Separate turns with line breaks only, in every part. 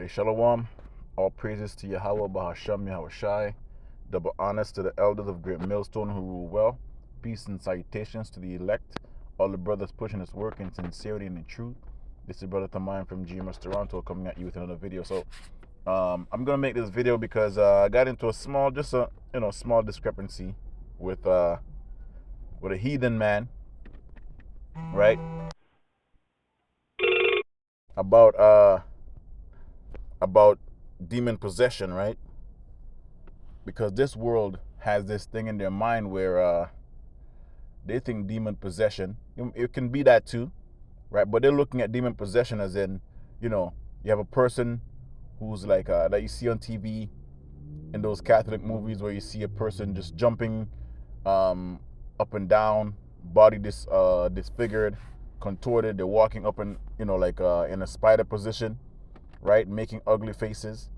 Hey, Shalom. All praises to Yahweh, Bahasham, Yahweh Shai. Double honors to the elders of Great Millstone who rule well. Peace and salutations to the elect. All the brothers pushing this work in sincerity and in truth. This is Brother Tamayan from GMS Toronto coming at you with another video. So, I'm gonna make this video because I got into a small discrepancy with a heathen man, right? About demon possession, right? Because this world has this thing in their mind where they think demon possession, it can be that too, right? But they're looking at demon possession as in, you have a person who's like that you see on TV in those Catholic movies where you see a person just jumping up and down, body disfigured, contorted. They're walking up and in a spider position, right, making ugly faces.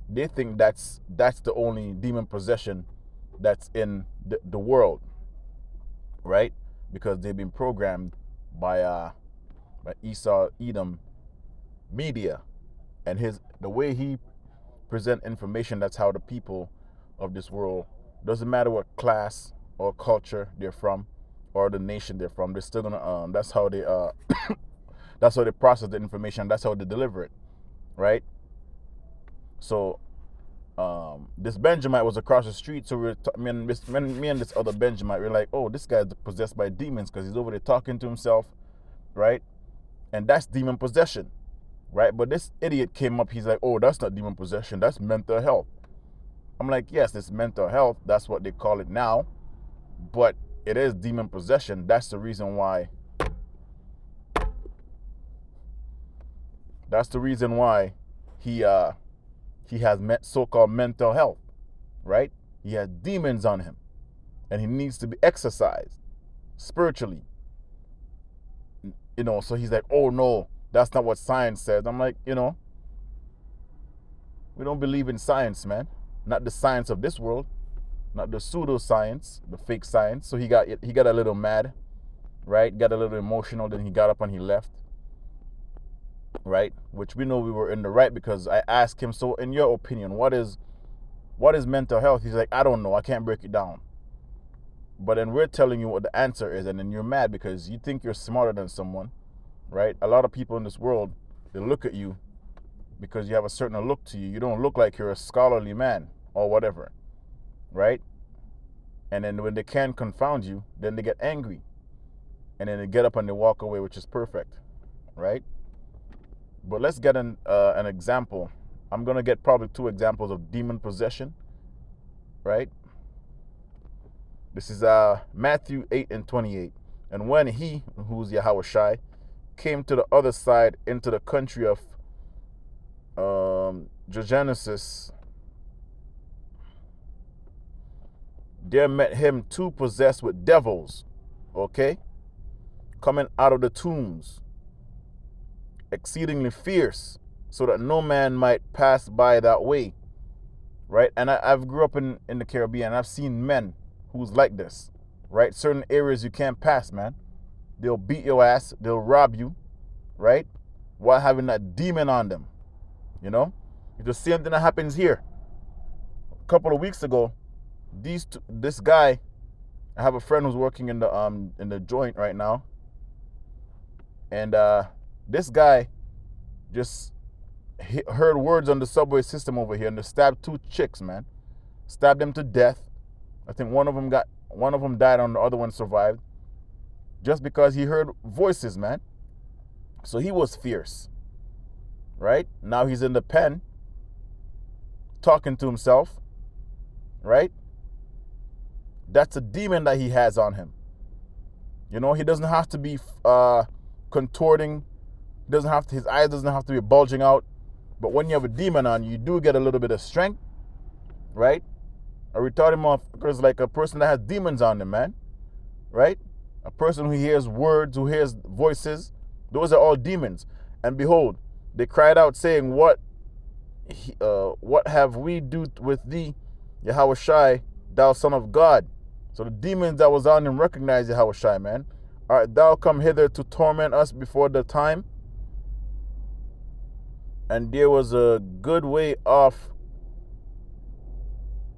They think that's the only demon possession that's in the world, right? Because they've been programmed by Esau Edom media, and the way he present information. That's how the people of this world, doesn't matter what class or culture they're from or the nation they're from, they're still gonna that's how they that's how they process the information. That's how they deliver it, right? So this Benjamite was across the street, so me and this other Benjamite, we're like, oh, this guy's possessed by demons because he's over there talking to himself, right? And that's demon possession, right? But this idiot came up, he's like, oh, that's not demon possession, that's mental health. I'm like, yes, it's mental health, that's what they call it now, but it is demon possession. That's the reason why he has so-called mental health, right? He has demons on him, and he needs to be exercised spiritually. So he's like, oh no, that's not what science says. I'm like, we don't believe in science, man. Not the science of this world, not the pseudoscience, the fake science. So he got a little mad, right? Got a little emotional, then he got up and he left. Right? Which we know we were in the right, because I asked him, so in your opinion, what is mental health? He's like, I don't know, I can't break it down. But then we're telling you what the answer is, and then you're mad because you think you're smarter than someone, right? A lot of people in this world, they look at you because you have a certain look to you. You don't look like you're a scholarly man or whatever, right? And then when they can't confound you, then they get angry. And then they get up and they walk away, which is perfect, right? But let's get an example. I'm going to get probably 2 examples of demon possession, right? This is Matthew 8:28. And when he, who's Yahweh Shai, came to the other side into the country of Genesis, there met him 2 possessed with devils, okay, coming out of the tombs, exceedingly fierce, so that no man might pass by that way, right? And I've grew up in the Caribbean. I've seen men who's like this, right? Certain areas you can't pass, man. They'll beat your ass, they'll rob you, right? While having that demon on them, It's the same thing that happens here. A couple of weeks ago, this guy, I have a friend who's working in the joint right now, and this guy just heard words on the subway system over here, and they stabbed 2 chicks, man. Stabbed them to death. I think one of them died, and the other one survived, just because he heard voices, man. So he was fierce, right? Now he's in the pen, talking to himself, right? That's a demon that he has on him. He doesn't have to be contorting. His eyes doesn't have to be bulging out. But when you have a demon on you, you do get a little bit of strength, right? A retarded motherfucker is like a person that has demons on them, man, right? A person who hears words, who hears voices, those are all demons. And behold, they cried out, saying, what have we do with thee, Yahweh Shai, thou son of God? So the demons that was on him recognized Yahweh Shai, man. Art thou come hither to torment us before the time? and there was a good way off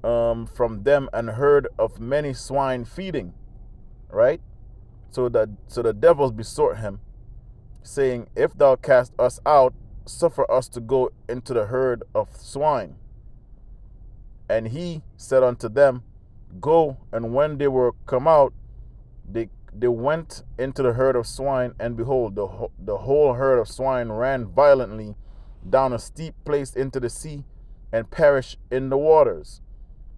from them and herd of many swine feeding, right? So the devils besought him, saying, If thou cast us out, suffer us to go into the herd of swine. And he said unto them, Go. And when they were come out, they went into the herd of swine, and behold, the whole herd of swine ran violently down a steep place into the sea, and perished in the waters.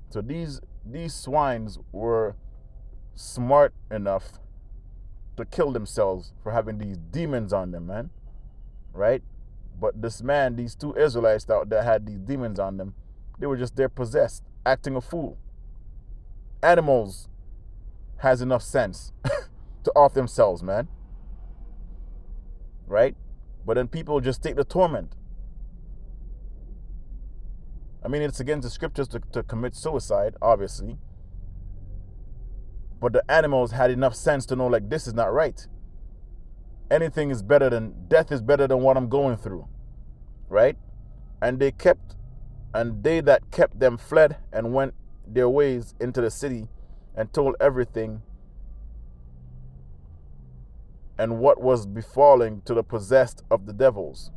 So these swines were smart enough to kill themselves for having these demons on them, man. Right? But this man, these two Israelites that had these demons on them, they were just there possessed, acting a fool. Animals has enough sense to off themselves, man. Right? But then people just take the torment. I mean, it's against the scriptures to commit suicide, obviously. But the animals had enough sense to know, like, this is not right. Anything is better than, death is better than what I'm going through. Right? And they that kept them fled and went their ways into the city and told everything and what was befalling to the possessed of the devils.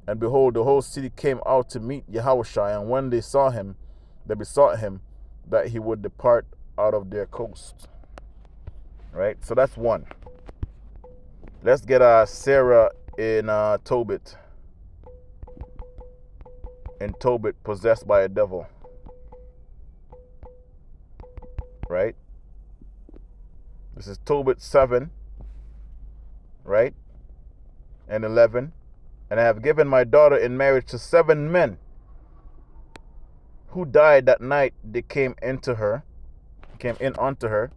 And behold, the whole city came out to meet Yahushua, and when they saw him, they besought him that he would depart out of their coast. Right? So that's one. Let's get Sarah in Tobit. In Tobit, possessed by a devil. Right? This is Tobit 7. Right? And 11. And I have given my daughter in marriage to 7 men who died that night they came in unto her.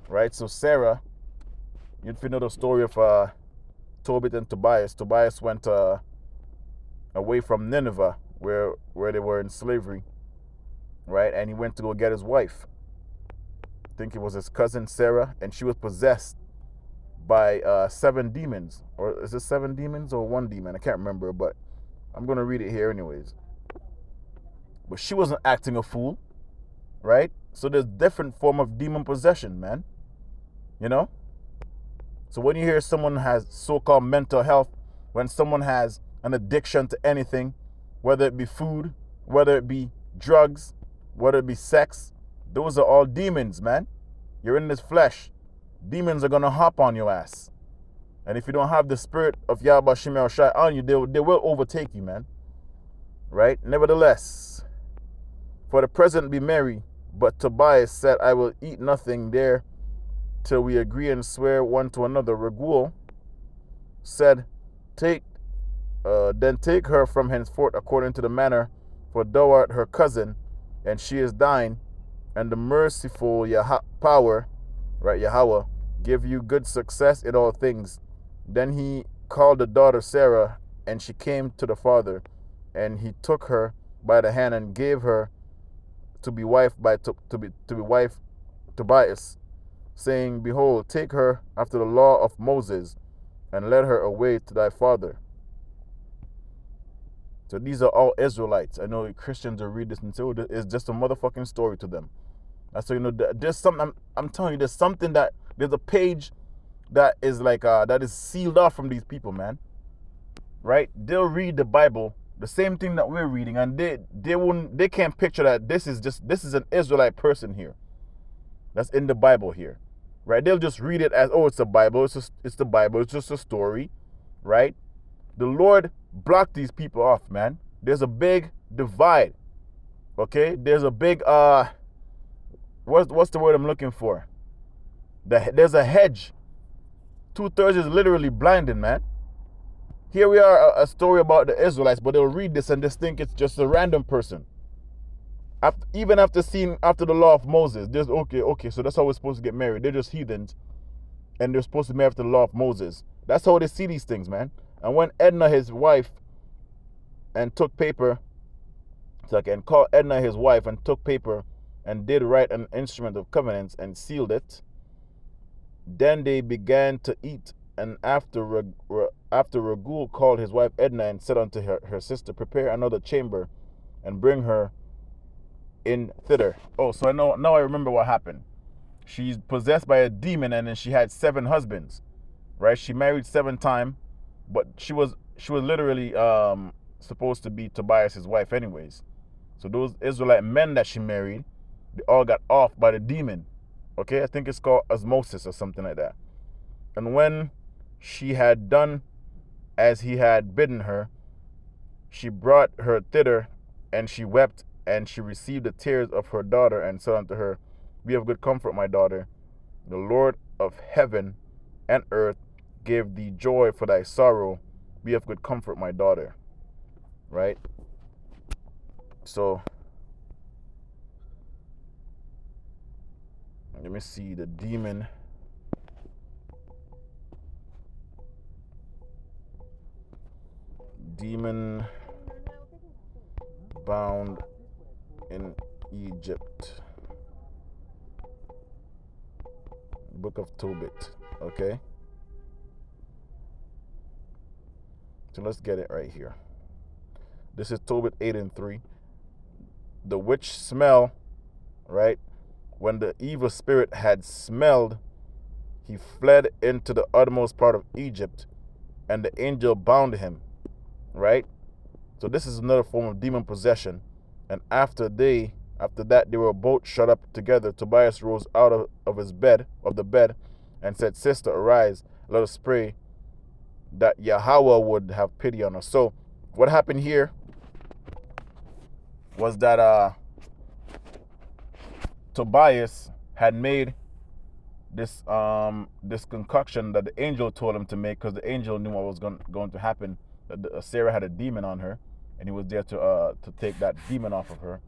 Right? So Sarah, if you know the story of Tobit and Tobias. Tobias went away from Nineveh where they were in slavery. Right? And he went to go get his wife. I think it was his cousin Sarah, and she was possessed by 7 demons. Or is it 7 demons or 1 demon? I can't remember, but I'm going to read it here anyways. But she wasn't acting a fool, right? So there's different form of demon possession, man. You know? So when you hear someone has so-called mental health, when someone has an addiction to anything, whether it be food, whether it be drugs, whether it be sex, those are all demons, man. You're in this flesh. Demons are going to hop on your ass. And if you don't have the spirit of Yahweh Shemel Shai on you, they will overtake you, man. Right? Nevertheless, for the present be merry. But Tobias said, I will eat nothing there till we agree and swear one to another. Raguel said, then take her from henceforth according to the manner, for thou art her cousin, and she is thine, and the merciful power, right, Yahweh, give you good success in all things. Then he called the daughter Sarah, and she came to the father, and he took her by the hand and gave her to be wife to be wife Tobias, saying, Behold, take her after the law of Moses, and led her away to thy father. So these are all Israelites. I know Christians will read this and say, oh, it's just a motherfucking story to them. So, you know, there's something, I'm telling you, there's a page that is like, that is sealed off from these people, man. Right? They'll read the Bible, the same thing that we're reading, and they can't picture that this is an Israelite person here. That's in the Bible here. Right? They'll just read it as, oh, it's a Bible, it's the Bible, it's just a story. Right? The Lord blocked these people off, man. There's a big divide. Okay? There's a big what's the word I'm looking for? There's a hedge. 2/3 is literally blinded, man. Here we are, a story about the Israelites, but they'll read this and just think it's just a random person. Even after the law of Moses, there's okay, so that's how we're supposed to get married. They're just heathens, and they're supposed to marry after the law of Moses. That's how they see these things, man. And when Edna, his wife, and took paper, and called Edna his wife and took paper and did write an instrument of covenants and sealed it, then they began to eat, and after After Ragul called his wife Edna and said unto her sister, prepare another chamber and bring her in thither. Oh, so now I remember what happened. She's possessed by a demon, and then she had 7 husbands, right? She married 7 times, but she was literally supposed to be Tobias's wife anyways. So those Israelite men that she married, they all got off by the demon. Okay, I think it's called osmosis or something like that. And when she had done as he had bidden her, she brought her thither, and she wept, and she received the tears of her daughter, and said unto her, be of good comfort, my daughter. The Lord of heaven and earth gave thee joy for thy sorrow. Be of good comfort, my daughter. Right? So, let me see the demon. Demon bound in Egypt. Book of Tobit. Okay. So let's get it right here. This is Tobit 8:3. The witch smell, right? When the evil spirit had smelled, he fled into the uttermost part of Egypt, and the angel bound him, right? So this is another form of demon possession. And after that they were both shut up together. Tobias rose out of the bed, and said, sister, arise, let us pray that Yahweh would have pity on us. So what happened here was that Tobias had made this concoction that the angel told him to make, because the angel knew what was going to happen. That Sarah had a demon on her, and he was there to take that demon off of her,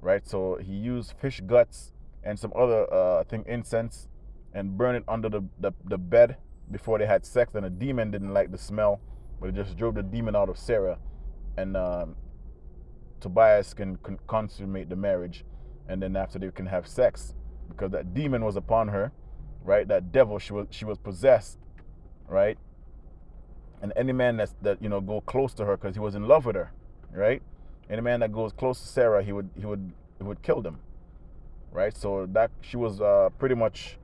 right? So he used fish guts and some other incense, and burned it under the bed before they had sex. And the demon didn't like the smell, but it just drove the demon out of Sarah, and Tobias can consummate the marriage, and then after they can have sex, because that demon was upon her, right? That devil, she was possessed, right? And any man that go close to her, because he was in love with her, right? Any man that goes close to Sarah, he would kill them, right? So that she was pretty much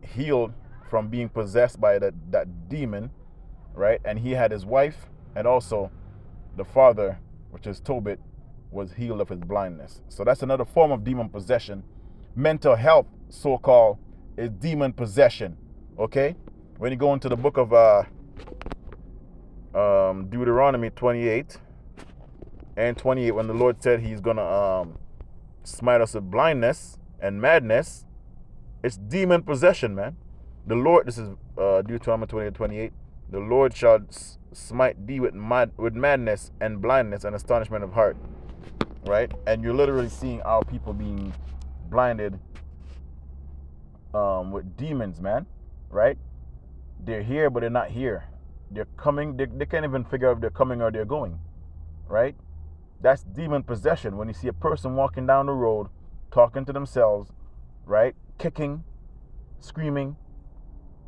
healed from being possessed by that demon, right? And he had his wife, and also the father, which is Tobit, was healed of his blindness. So that's another form of demon possession. Mental health, so-called, is demon possession. Okay? When you go into the book of Deuteronomy 28 and 28, when the Lord said he's going to smite us with blindness and madness, it's demon possession, man. The Lord, this is Deuteronomy 28, the Lord shall smite thee with madness and blindness and astonishment of heart, right? And you're literally seeing our people being blinded with demons, man, right? They're here, but they're not here. They're coming. They can't even figure out if they're coming or they're going, right? That's demon possession. When you see a person walking down the road, talking to themselves, right? Kicking, screaming,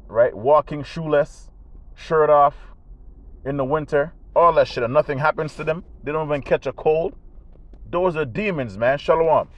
right? Walking shoeless, shirt off in the winter, all that shit, and nothing happens to them. They don't even catch a cold. Those are demons, man. Shalom.